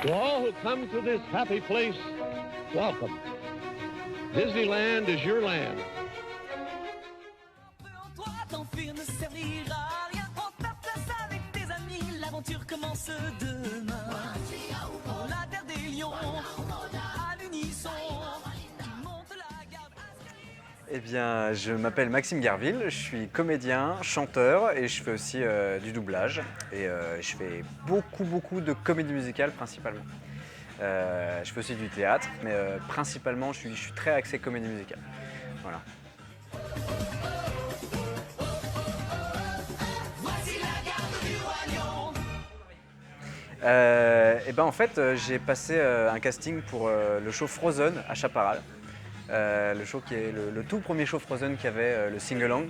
To all who come to this happy place, welcome. Disneyland is your land. Toi, t'enfuir ne servira à rien. Prends ta place avec tes amis. L'aventure commence demain. Pour la terre des lions, à l'unisson, tu montes la garde. Eh bien, je m'appelle Maxime Garville, je suis comédien, chanteur et je fais aussi du doublage. Et je fais beaucoup de comédie musicale principalement. Je fais aussi du théâtre, mais principalement je suis très axé comédie musicale. Voilà. Voici la garde du roi lion. Et ben en fait, j'ai passé un casting pour le show Frozen à Chaparral. Le show qui est le tout premier show Frozen qui avait le sing-along.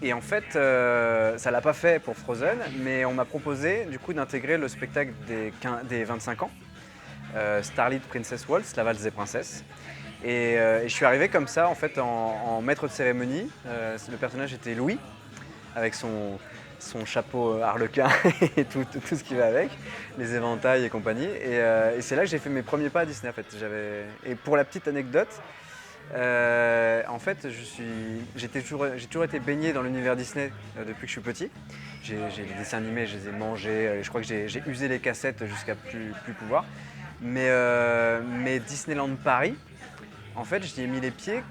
Et en fait, ça l'a pas fait pour Frozen, mais on m'a proposé du coup d'intégrer le spectacle des 25 ans, Starlit Princess Waltz, la valse des princesses. Et je suis arrivé comme ça en fait en maître de cérémonie. Le personnage était Louis, avec son chapeau harlequin et tout ce qui va avec, les éventails et compagnie. Et c'est là que j'ai fait mes premiers pas à Disney en fait. Et pour la petite anecdote, en fait j'ai toujours été baigné dans l'univers Disney depuis que je suis petit. J'ai les dessins animés, je les ai mangés, je crois que j'ai usé les cassettes jusqu'à plus pouvoir. Mais Disneyland Paris, en fait j'y ai mis les pieds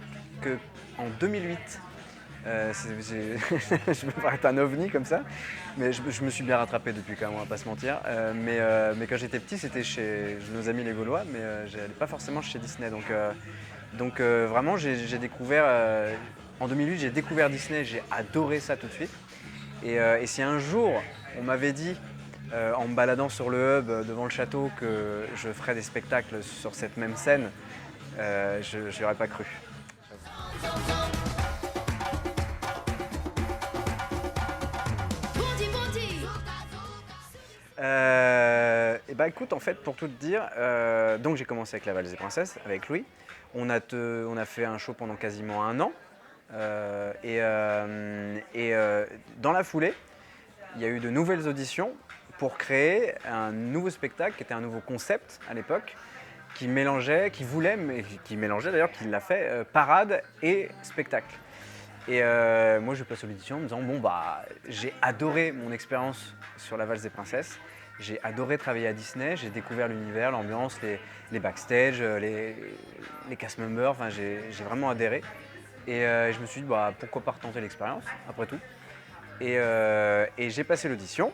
en 2008. Je peux paraître un ovni comme ça, mais je me suis bien rattrapé depuis quand même, on va pas se mentir. Mais quand j'étais petit, c'était chez nos amis les Gaulois, mais j'allais pas forcément chez Disney. Donc vraiment, j'ai découvert, en 2008, j'ai découvert Disney, j'ai adoré ça tout de suite. Et si un jour, on m'avait dit, en me baladant sur le hub devant le château, que je ferais des spectacles sur cette même scène, je n'y aurais pas cru. Et bah écoute, en fait, pour tout te dire, donc j'ai commencé avec la valse des princesses, avec Louis. On a fait un show pendant quasiment un an. Dans la foulée, il y a eu de nouvelles auditions pour créer un nouveau spectacle, qui était un nouveau concept à l'époque, qui mélangeait d'ailleurs, qui l'a fait, parade et spectacle. Et moi, je passe à l'audition en me disant, bon, bah, j'ai adoré mon expérience sur la valse des princesses. J'ai adoré travailler à Disney, j'ai découvert l'univers, l'ambiance, les backstage, les cast members, enfin, j'ai vraiment adhéré. Et je me suis dit, bah, pourquoi pas retenter l'expérience, après tout. Et j'ai passé l'audition,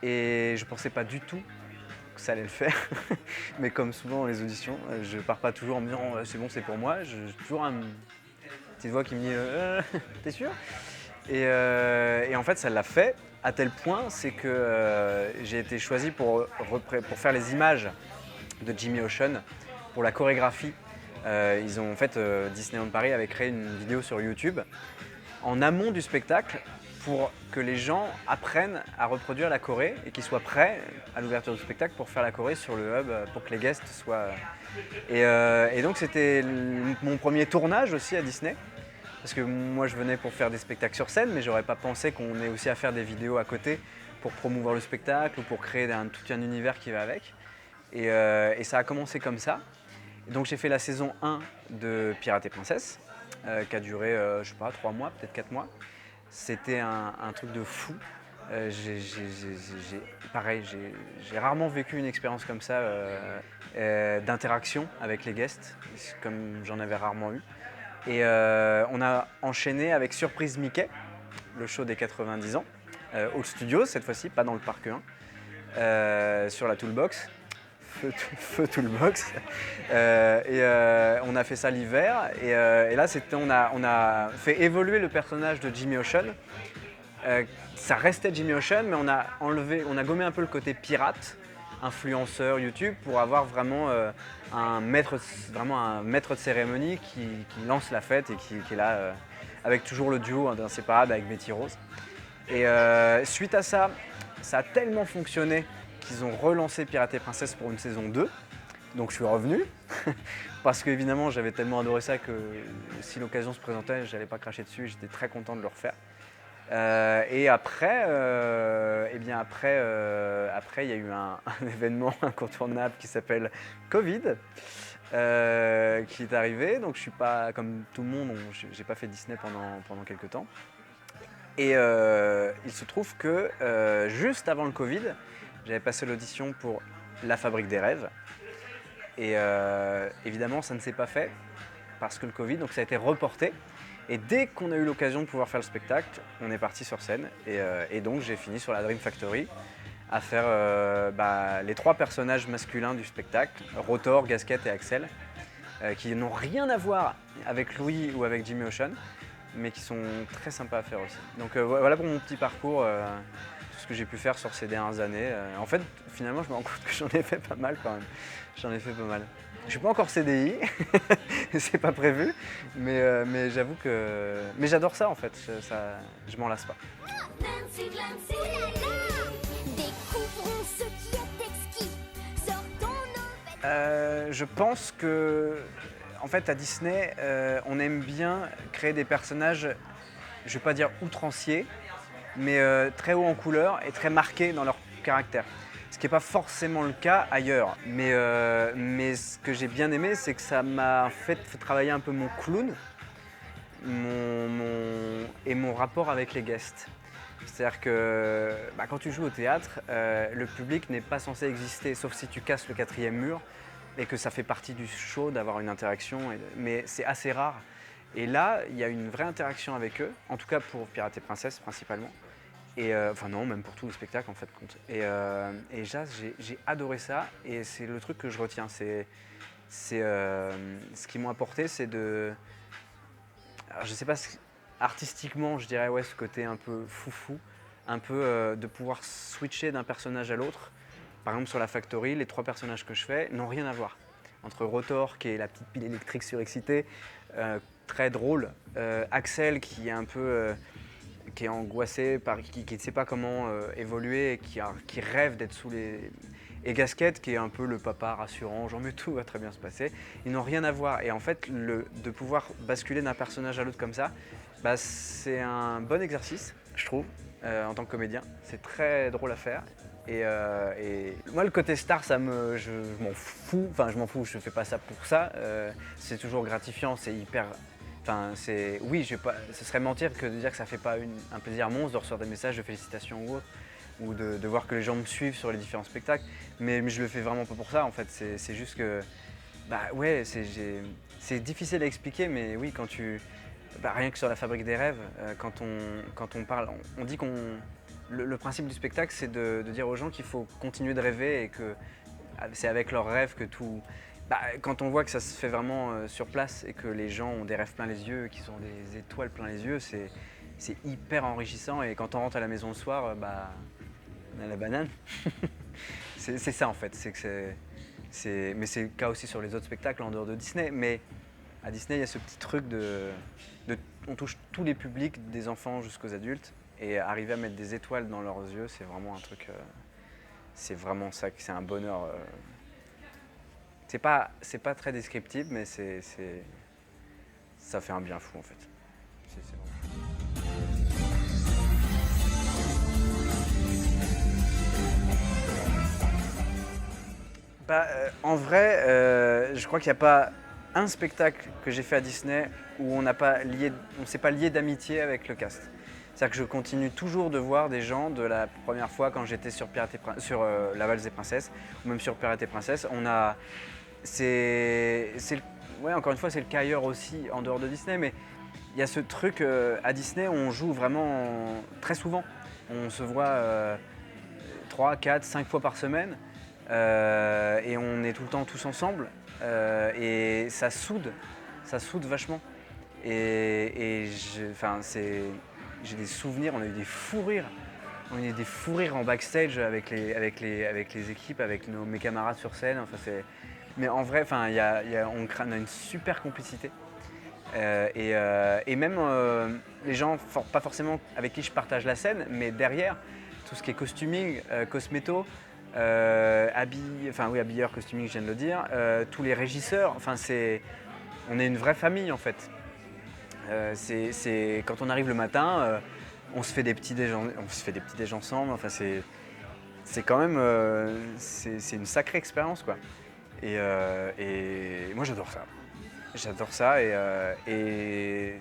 et je pensais pas du tout que ça allait le faire. Mais comme souvent dans les auditions, je pars pas toujours en me disant, c'est bon, c'est pour moi. J'ai toujours une petite voix qui me dit, t'es sûr? Et en fait, ça l'a fait, à tel point, c'est que j'ai été choisi pour faire les images de Jimmy Ocean, pour la chorégraphie. En fait, Disneyland Paris avait créé une vidéo sur YouTube en amont du spectacle pour que les gens apprennent à reproduire la choré et qu'ils soient prêts à l'ouverture du spectacle pour faire la choré sur le hub, pour que les guests soient... Et donc c'était mon premier tournage aussi à Disney. Parce que moi je venais pour faire des spectacles sur scène, mais j'aurais pas pensé qu'on ait aussi à faire des vidéos à côté pour promouvoir le spectacle ou pour créer tout un univers qui va avec. Et ça a commencé comme ça. Et donc j'ai fait la saison 1 de Pirates et Princesses, qui a duré, je sais pas, 3 mois, peut-être 4 mois. C'était un truc de fou. Pareil, j'ai rarement vécu une expérience comme ça d'interaction avec les guests, comme j'en avais rarement eu. Et on a enchaîné avec Surprise Mickey, le show des 90 ans, au studio cette fois-ci, pas dans le parc 1, sur la Toolbox, feu Toolbox. On a fait ça l'hiver, et là on a fait évoluer le personnage de Jimmy Ocean. Ça restait Jimmy Ocean, mais on a gommé un peu le côté pirate, influenceur YouTube, pour avoir vraiment un maître de cérémonie qui lance la fête et qui est là avec toujours le duo d'inséparables avec Betty Rose. Et suite à ça, ça a tellement fonctionné qu'ils ont relancé Pirates et Princesses pour une saison 2. Donc je suis revenu parce qu'évidemment j'avais tellement adoré ça que si l'occasion se présentait, je n'allais pas cracher dessus, j'étais très content de le refaire. Et après, après, il y a eu un événement incontournable qui s'appelle Covid, qui est arrivé. Donc je suis pas comme tout le monde, j'ai pas fait Disney pendant quelques temps. Et il se trouve que juste avant le Covid, j'avais passé l'audition pour La Fabrique des Rêves. Et évidemment, ça ne s'est pas fait parce que le Covid, donc ça a été reporté. Et dès qu'on a eu l'occasion de pouvoir faire le spectacle, on est parti sur scène. Et donc j'ai fini sur la Dream Factory à faire les 3 personnages masculins du spectacle, Rotor, Gasket et Axel, qui n'ont rien à voir avec Louis ou avec Jimmy Ocean, mais qui sont très sympas à faire aussi. Donc voilà pour mon petit parcours, tout ce que j'ai pu faire sur ces dernières années. En fait, finalement, je me rends compte que j'en ai fait pas mal quand même. J'en ai fait pas mal. Je suis pas encore CDI, c'est pas prévu, mais j'avoue que... Mais j'adore ça en fait, je m'en lasse pas. Nancy Glancy, oh là là, découvrons ce qui est exquis. Sortons nos Je pense que, en fait, à Disney, on aime bien créer des personnages, je vais pas dire outranciers, mais très haut en couleur et très marqués dans leur caractère. Ce qui n'est pas forcément le cas ailleurs. Mais ce que j'ai bien aimé, c'est que ça m'a fait travailler un peu mon clown et mon rapport avec les guests. C'est-à-dire que quand tu joues au théâtre, le public n'est pas censé exister, sauf si tu casses le 4e mur et que ça fait partie du show d'avoir une interaction. Mais c'est assez rare. Et là, il y a une vraie interaction avec eux, en tout cas pour Pirates et Princesses principalement. Et enfin non, même pour tout le spectacle en fait. Et Jazz, j'ai adoré ça et c'est le truc que je retiens. Ce qu'ils m'ont apporté, c'est de... Alors, je sais pas, artistiquement, je dirais ouais, ce côté un peu foufou, un peu de pouvoir switcher d'un personnage à l'autre. Par exemple sur la Factory, les 3 personnages que je fais n'ont rien à voir. Entre Rotor, qui est la petite pile électrique surexcitée, très drôle, Axel qui est un peu... qui est angoissé, qui ne sait pas comment évoluer, et qui rêve d'être sous les... Et Gasket, qui est un peu le papa rassurant, genre mais tout va très bien se passer. Ils n'ont rien à voir. Et en fait, de pouvoir basculer d'un personnage à l'autre comme ça, c'est un bon exercice, je trouve, en tant que comédien. C'est très drôle à faire. Et moi, le côté star, je m'en fous. Enfin, je m'en fous, je ne fais pas ça pour ça. C'est toujours gratifiant, c'est hyper... Enfin, oui, ce serait mentir que de dire que ça fait pas un plaisir monstre de recevoir des messages de félicitations ou autre, ou de voir que les gens me suivent sur les différents spectacles. Mais je le fais vraiment pas pour ça en fait. C'est juste que, ouais, c'est difficile à expliquer, mais oui, quand rien que sur la Fabrique des Rêves, quand on parle, on dit le principe du spectacle, c'est de dire aux gens qu'il faut continuer de rêver et que c'est avec leurs rêves que tout... quand on voit que ça se fait vraiment sur place et que les gens ont des rêves plein les yeux, qu'ils ont des étoiles plein les yeux, c'est hyper enrichissant. Et quand on rentre à la maison le soir, on a la banane. c'est ça en fait. Mais c'est le cas aussi sur les autres spectacles en dehors de Disney. Mais à Disney, il y a ce petit truc on touche tous les publics, des enfants jusqu'aux adultes. Et arriver à mettre des étoiles dans leurs yeux, c'est vraiment un truc... c'est vraiment ça, c'est un bonheur... C'est pas très descriptible, mais ça fait un bien fou en fait. En vrai, je crois qu'il n'y a pas un spectacle que j'ai fait à Disney où on ne s'est pas lié d'amitié avec le cast. C'est-à-dire que je continue toujours de voir des gens de la première fois quand j'étais sur La Valse des Princesses, ou même sur Pirates et Princesses. Ouais, encore une fois, c'est le cas ailleurs aussi, en dehors de Disney, mais il y a ce truc, à Disney, on joue vraiment très souvent. On se voit 3, 4, 5 fois par semaine, et on est tout le temps tous ensemble, et ça soude vachement. J'ai des souvenirs, on a eu des fous rires. On a eu des fous rires en backstage avec les équipes, avec mes camarades sur scène. Mais en vrai, on a une super complicité. Et même les gens, pas forcément avec qui je partage la scène, mais derrière, tout ce qui est costuming, cosméto, habilleur, costuming, je viens de le dire, tous les régisseurs, on est une vraie famille en fait. Quand on arrive le matin, on se fait des petits déj ensemble. Enfin, c'est quand même c'est une sacrée expérience, quoi. Et moi, j'adore ça. J'adore ça et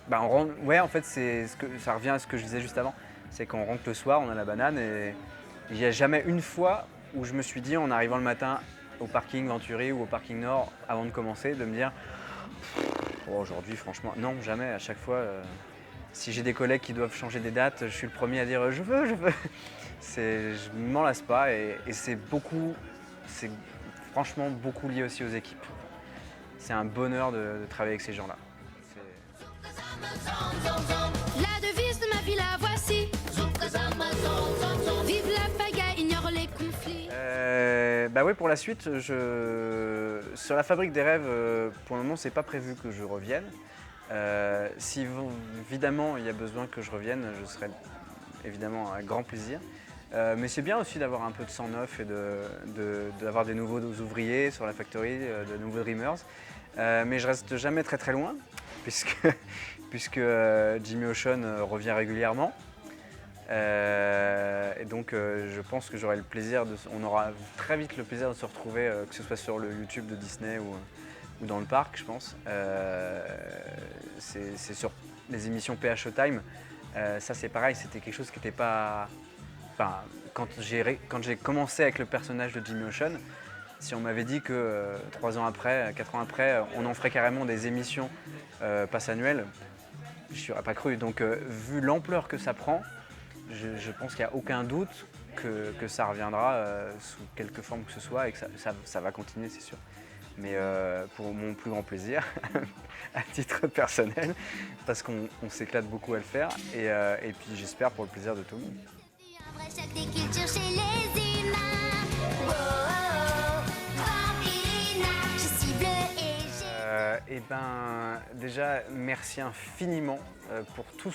bah, ouais, en fait, ça revient à ce que je disais juste avant. C'est qu'on rentre le soir, on a la banane et il n'y a jamais une fois où je me suis dit, en arrivant le matin au parking Venturi ou au parking Nord, avant de commencer, de me dire oh, aujourd'hui, franchement, non, jamais. À chaque fois, si j'ai des collègues qui doivent changer des dates, je suis le premier à dire je veux. Je ne m'en lasse pas et c'est franchement beaucoup lié aussi aux équipes. C'est un bonheur de travailler avec ces gens-là. La devise de ma vie, la voici. Vive la pagaille, ignore les conflits. Bah oui, pour la suite, sur la Fabrique des Rêves, pour le moment, c'est pas prévu que je revienne. Si évidemment il y a besoin que je revienne, je serai évidemment un grand plaisir. Mais c'est bien aussi d'avoir un peu de sang neuf et d'avoir des nouveaux ouvriers sur la factory, de nouveaux Dreamers. Mais je reste jamais très très loin, puisque Jimmy Ocean revient régulièrement. Et donc je pense que j'aurai le plaisir on aura très vite le plaisir de se retrouver, que ce soit sur le YouTube de Disney ou dans le parc, je pense. C'est sur les émissions PH Showtime. Ça c'est pareil, c'était quelque chose qui n'était pas... Enfin, quand j'ai commencé avec le personnage de Jimmy Ocean, si on m'avait dit que 3 ans après, 4 ans après, on en ferait carrément des émissions passe annuelles, je n'y aurais pas cru. Donc vu l'ampleur que ça prend, je pense qu'il n'y a aucun doute que ça reviendra sous quelque forme que ce soit et que ça va continuer, c'est sûr. Mais pour mon plus grand plaisir, à titre personnel, parce qu'on s'éclate beaucoup à le faire et puis j'espère pour le plaisir de tout le monde. Un vrai choc des cultures chez les humains. Oh, oh, oh, Vampirina, je suis bleue et j'ai... Eh ben, déjà, merci infiniment pour tout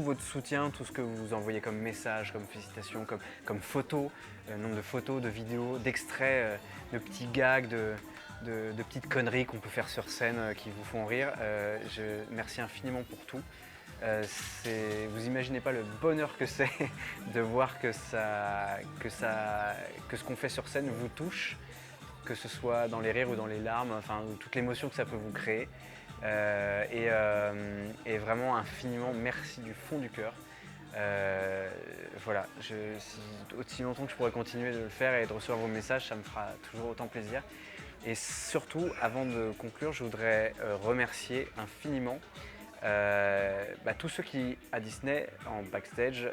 votre soutien, tout ce que vous envoyez comme messages, comme félicitations, comme photos, nombre de photos, de vidéos, d'extraits, de petits gags, de petites conneries qu'on peut faire sur scène qui vous font rire. Merci infiniment pour tout. Vous imaginez pas le bonheur que c'est de voir que ce qu'on fait sur scène vous touche, que ce soit dans les rires ou dans les larmes, enfin toute l'émotion que ça peut vous créer. Et vraiment infiniment merci du fond du cœur. Voilà, aussi longtemps que je pourrais continuer de le faire et de recevoir vos messages, ça me fera toujours autant plaisir. Et surtout, avant de conclure, je voudrais remercier infiniment tous ceux qui, à Disney, en backstage,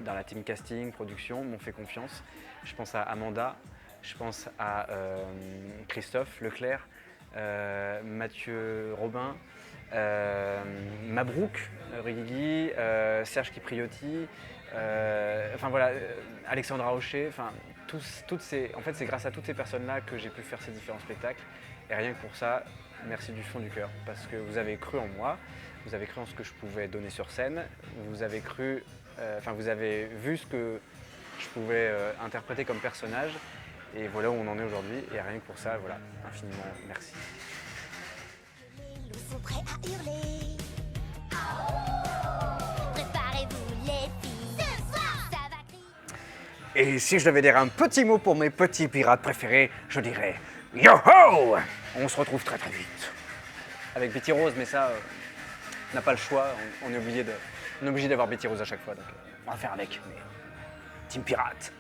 dans la team casting, production, m'ont fait confiance. Je pense à Amanda, je pense à Christophe Leclerc, Mathieu Robin, Mabrouk, Rigui, Serge Kipriotti, enfin voilà, Alexandra Rocher, enfin en fait c'est grâce à toutes ces personnes-là que j'ai pu faire ces différents spectacles. Et rien que pour ça, merci du fond du cœur, parce que vous avez cru en moi, vous avez cru en ce que je pouvais donner sur scène, vous avez vous avez vu ce que je pouvais interpréter comme personnage, et voilà où on en est aujourd'hui, et rien que pour ça, voilà, infiniment merci. Les loups sont prêts à hurler. Préparez-vous les filles. Ce soir, ça va crier. Et si je devais dire un petit mot pour mes petits pirates préférés, je dirais yo-ho! On se retrouve très très vite. Avec Betty Rose, mais ça, on n'a pas le choix, on est obligé d'avoir Betty Rose à chaque fois, donc on va faire avec, mais Team Pirate.